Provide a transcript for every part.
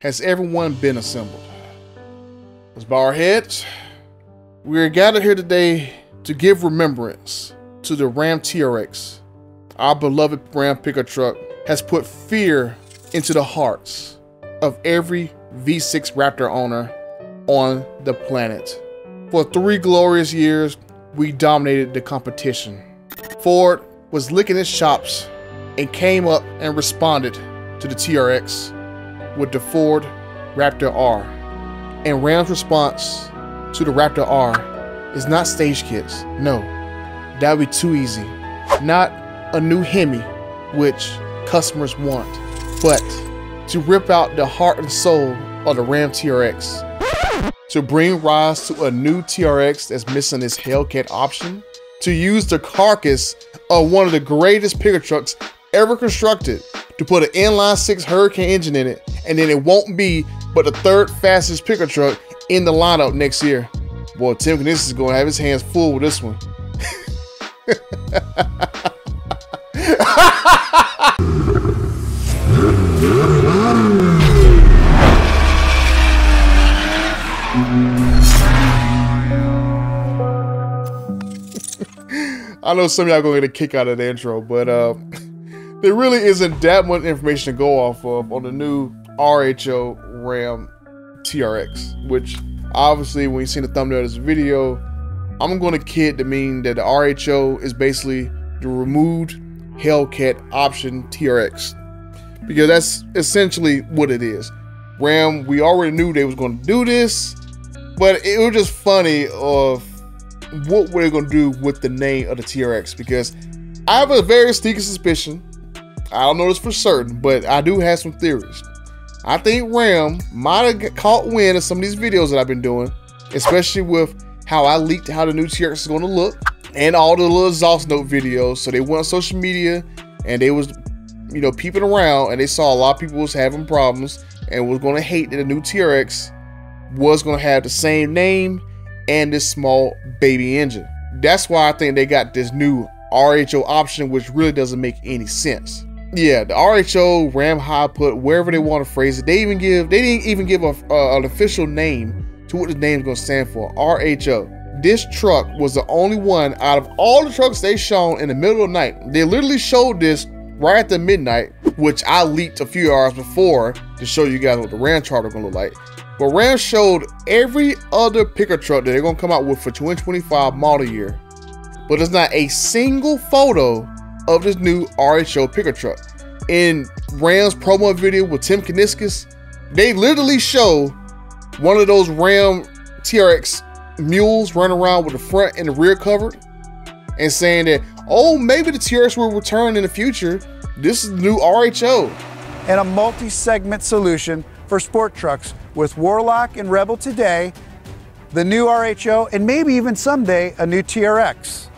has everyone been assembled? Let's bow our heads. We are gathered here today to give remembrance to the Ram TRX. Our beloved Ram pickup truck has put fear into the hearts of every V6 Raptor owner on the planet. For 3 glorious years, we dominated the competition. Ford was licking its chops and came up and responded to the TRX with the Ford Raptor R. And Ram's response to the Raptor R is not stage kits. No, that would be too easy. Not a new Hemi, which customers want, but to rip out the heart and soul of the Ram TRX. To bring rise to a new TRX that's missing its Hellcat option. To use the carcass of one of the greatest pickup trucks ever constructed to put an inline-6 Hurricane engine in it, and then it won't be but the 3rd fastest pickup truck in the lineup next year. Boy, Tim Kniss is gonna have his hands full with this one. I know some of y'all gonna get a kick out of the intro, but there really isn't that much information to go off of on the new RHO Ram TRX, which obviously when you see the thumbnail of this video, I'm going to kid to mean that the RHO is basically the removed Hellcat option TRX, because that's essentially what it is. Ram, we already knew they was going to do this, but it was just funny of what were they going to do with the name of the TRX, because I have a very sneaky suspicion. I don't know this for certain, but I do have some theories. I think Ram might have caught wind of some of these videos that I've been doing, especially with how I leaked how the new TRX is going to look and all the little exhaust note videos. So they went on social media and they was, you know, peeping around, and they saw a lot of people was having problems and was going to hate that the new TRX was going to have the same name and this small baby engine. That's why I think they got this new RHO option, which really doesn't make any sense. Yeah, the RHO, Ram High Put, wherever they want to phrase it, they didn't even give an official name to what the name is going to stand for. RHO. This truck was the only one out of all the trucks they shown in the middle of the night. They literally showed this right after midnight, which I leaked a few hours before to show you guys what the Ram chart was going to look like. But Ram showed every other pickup truck that they're going to come out with for 2025 model year, but there's not a single photo of this new RHO pickup truck. In Ram's promo video with Tim Kniss, they literally show one of those Ram TRX mules running around with the front and the rear covered and saying that, oh, maybe the TRX will return in the future. This is the new RHO. And a multi-segment solution for sport trucks with Warlock and Rebel today, the new RHO, and maybe even someday a new TRX.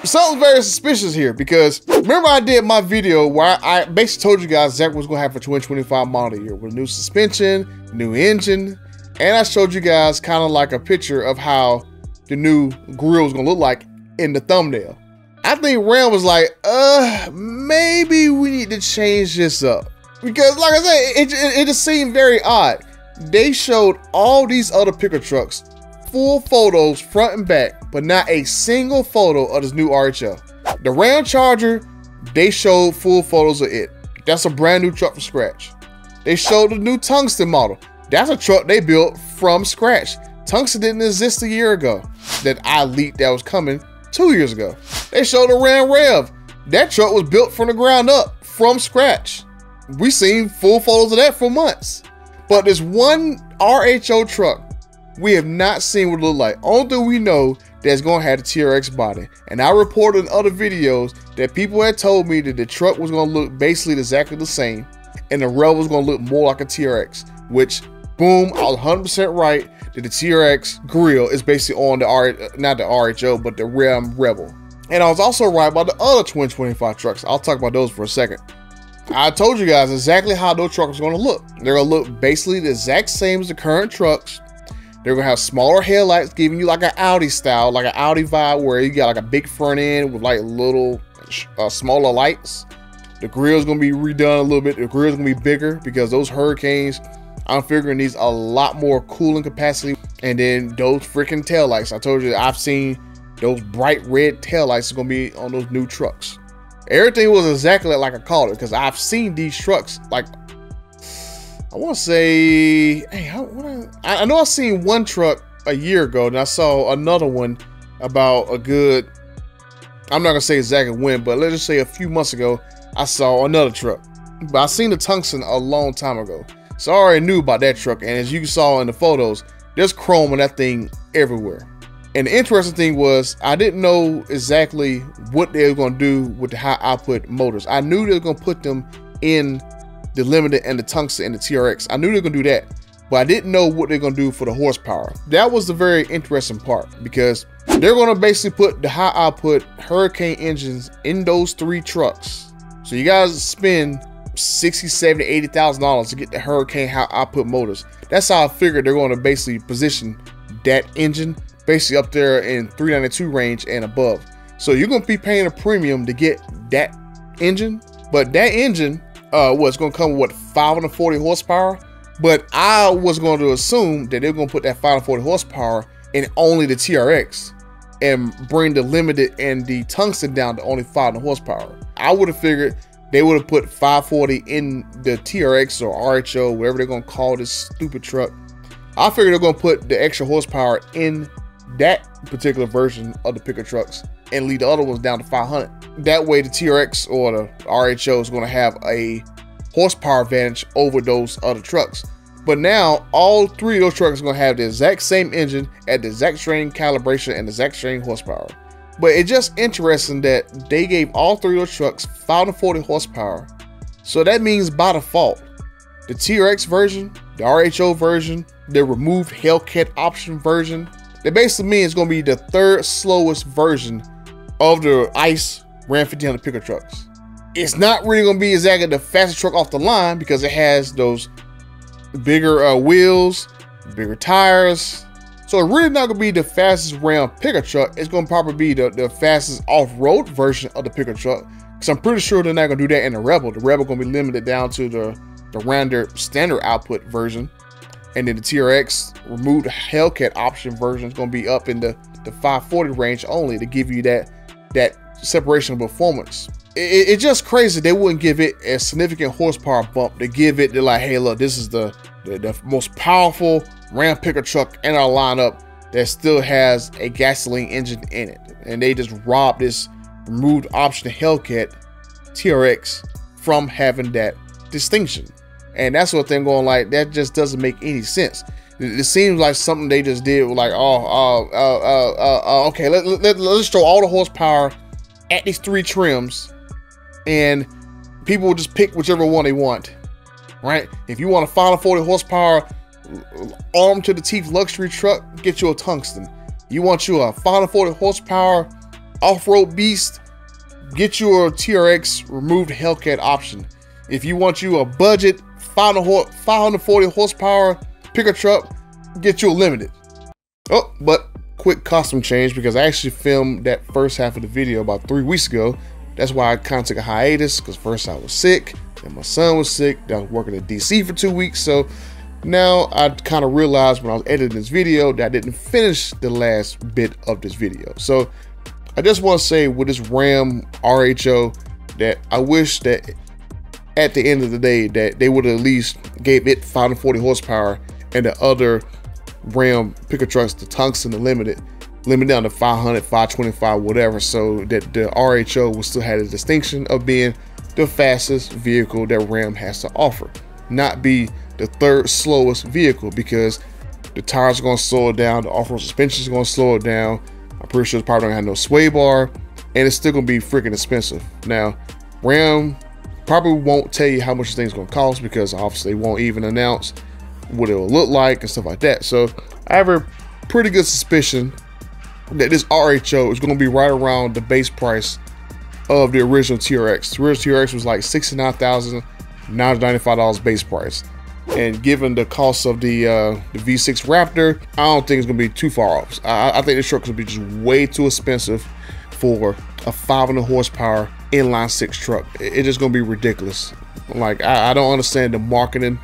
Something very suspicious here, because remember I did my video where I basically told you guys exactly what's going to happen for 2025 model year with new suspension, new engine, and I showed you guys kind of like a picture of how the new grill is going to look like in the thumbnail. I think Ram was like, maybe we need to change this up, because like I said, it just seemed very odd. They showed all these other pickup trucks full photos front and back, but not a single photo of this new RHO. The Ram Charger, they showed full photos of it. That's a brand new truck from scratch. They showed the new Tungsten model. That's a truck they built from scratch. Tungsten didn't exist a year ago that I leaked that was coming 2 years ago. They showed the Ram Rev. That truck was built from the ground up, from scratch. We seen full photos of that for months. But this one RHO truck, we have not seen what it look like. Only thing we know that's gonna have the TRX body. And I reported in other videos that people had told me that the truck was gonna look basically exactly the same, and the Rebel was gonna look more like a TRX, which, boom, I was 100% right that the TRX grill is basically on the not the RHO, but the Ram Rebel. And I was also right about the other 2025 trucks. I'll talk about those for a second. I told you guys exactly how those trucks are gonna look. They're gonna look basically the exact same as the current trucks. They're gonna have smaller headlights, giving you like an Audi style, like an Audi vibe, where you got like a big front end with like little smaller lights. The grill's gonna be redone a little bit. The grill's gonna be bigger because those Hurricanes I'm figuring needs a lot more cooling capacity. And then those freaking taillights. I told you I've seen those bright red taillights are gonna be on those new trucks. Everything was exactly like I called it, because I've seen these trucks, like, I want to say, hey, I know I seen one truck a year ago, and I saw another one about a good, I'm not gonna say exactly when, but let's just say a few months ago, I saw another truck. But I seen the tungsten a long time ago, so I already knew about that truck. And as you saw in the photos, there's chrome on that thing everywhere. And the interesting thing was, I didn't know exactly what they were going to do with the high output motors. I knew they were going to put them in the limited and the tungsten and the TRX. I knew they were going to do that, but I didn't know what they're going to do for the horsepower. That was the very interesting part, because they're going to basically put the high output Hurricane engines in those 3 trucks. So you guys spend $60, $70, $80,000 to get the Hurricane high output motors. That's how I figured they're going to basically position that engine basically up there in 392 range and above. So you're going to be paying a premium to get that engine, but that engine was going to come with 540 horsepower. But I was going to assume that they're going to put that 540 horsepower in only the TRX and bring the limited and the tungsten down to only 500 horsepower. I would have figured they would have put 540 in the TRX or RHO, whatever they're going to call this stupid truck. I figured they're going to put the extra horsepower in that particular version of the pickup trucks and leave the other ones down to 500. That way the TRX or the RHO is going to have a horsepower advantage over those other trucks. But now all 3 of those trucks are going to have the exact same engine at the exact same calibration and the exact same horsepower. But it's just interesting that they gave all 3 of those trucks 540 horsepower. So that means by default, the TRX version, the RHO version, the removed Hellcat option version, that basically means it's going to be the 3rd slowest version of the ICE Ram 1500 pickup trucks. It's not really going to be exactly the fastest truck off the line, because it has those bigger wheels, bigger tires. So it's really not going to be the fastest Ram pickup truck. It's going to probably be the fastest off-road version of the pickup truck, because I'm pretty sure they're not going to do that in the Rebel. The Rebel going to be limited down to the Rander standard output version. And then the TRX removed Hellcat option version is going to be up in the 540 range only, to give you that separation of performance. It's just crazy they wouldn't give it a significant horsepower bump. They give it, they're like, hey, look, this is the most powerful Ram pickup truck in our lineup that still has a gasoline engine in it. And they just robbed this removed option Hellcat TRX from having that distinction. And that's what they're going, like, that just doesn't make any sense. It seems like something they just did, like, okay, let's throw all the horsepower at these 3 trims, and people will just pick whichever one they want, right? If you want a 540 horsepower armed to the teeth luxury truck, get you a tungsten. You want you a 540 horsepower off-road beast, get you a TRX removed Hellcat option. If you want you a budget 540 horsepower pickup truck, get you a limited. Oh, but quick costume change, because I actually filmed that first half of the video about 3 weeks ago. That's why I kind of took a hiatus, because first I was sick, then my son was sick, then I was working in DC for 2 weeks. So now I kind of realized when I was editing this video that I didn't finish the last bit of this video. So I just want to say with this Ram RHO that I wish that at the end of the day that they would have at least gave it 540 horsepower, and the other Ram pickup trucks, the tungsten, the limited down to 500, 525, whatever, so that the RHO will still have the distinction of being the fastest vehicle that Ram has to offer, not be the 3rd slowest vehicle, because the tires are going to slow it down, the off-road suspension is going to slow it down. I'm pretty sure it's probably going to have no sway bar, and it's still going to be freaking expensive. Now, Ram probably won't tell you how much this thing's going to cost, because obviously they won't even announce what it will look like and stuff like that. So I have a pretty good suspicion that this RHO is going to be right around the base price of the original TRX. The original TRX was like $69,995 base price, and given the cost of the V6 Raptor, I don't think it's going to be too far off. I think this truck is going to be just way too expensive for a 500 horsepower inline 6 truck. It's just going to be ridiculous. Like, I don't understand the marketing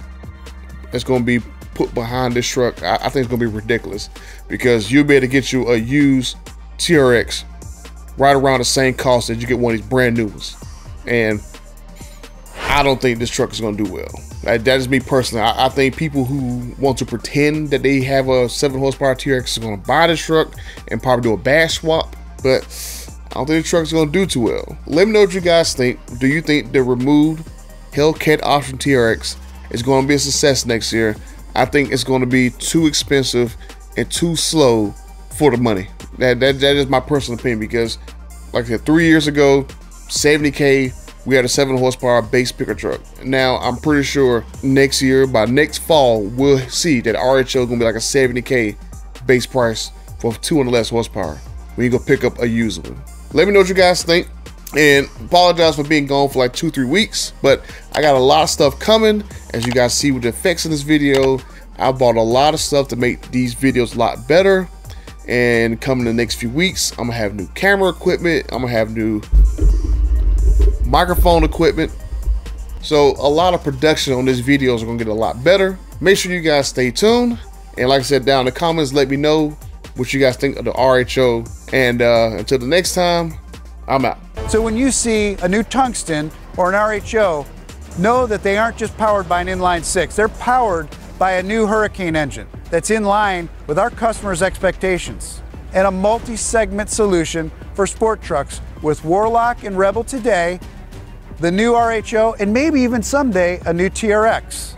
that's going to be put behind this truck, I think it's going to be ridiculous, because you'll be able to get you a used TRX right around the same cost as you get one of these brand new ones. And I don't think this truck is going to do well. That is me personally. I think people who want to pretend that they have a 7 horsepower TRX are going to buy this truck and probably do a bash swap, but I don't think the truck is going to do too well. Let me know what you guys think. Do you think the removed Hellcat option TRX is going to be a success next year? I think it's going to be too expensive and too slow for the money. That is my personal opinion, because like I said, 3 years ago, 70K, we had a 7 horsepower base picker truck. Now I'm pretty sure next year, by next fall, we'll see that RHO is gonna be like a 70K base price for 200 less horsepower when you go pick up a used one. Let me know what you guys think, and apologize for being gone for like 2-3 weeks, but I got a lot of stuff coming. As you guys see with the effects in this video, I bought a lot of stuff to make these videos a lot better. And coming in the next few weeks, I'm gonna have new camera equipment, I'm gonna have new microphone equipment. So a lot of production on these videos are gonna get a lot better. Make sure you guys stay tuned, and like I said, down in the comments, let me know what you guys think of the RHO. And until the next time, I'm out. So when you see a new Tungsten or an RHO, know that they aren't just powered by an inline 6. They're powered by a new Hurricane engine that's in line with our customers' expectations, and a multi-segment solution for sport trucks with Warlock and Rebel today, the new RHO, and maybe even someday a new TRX.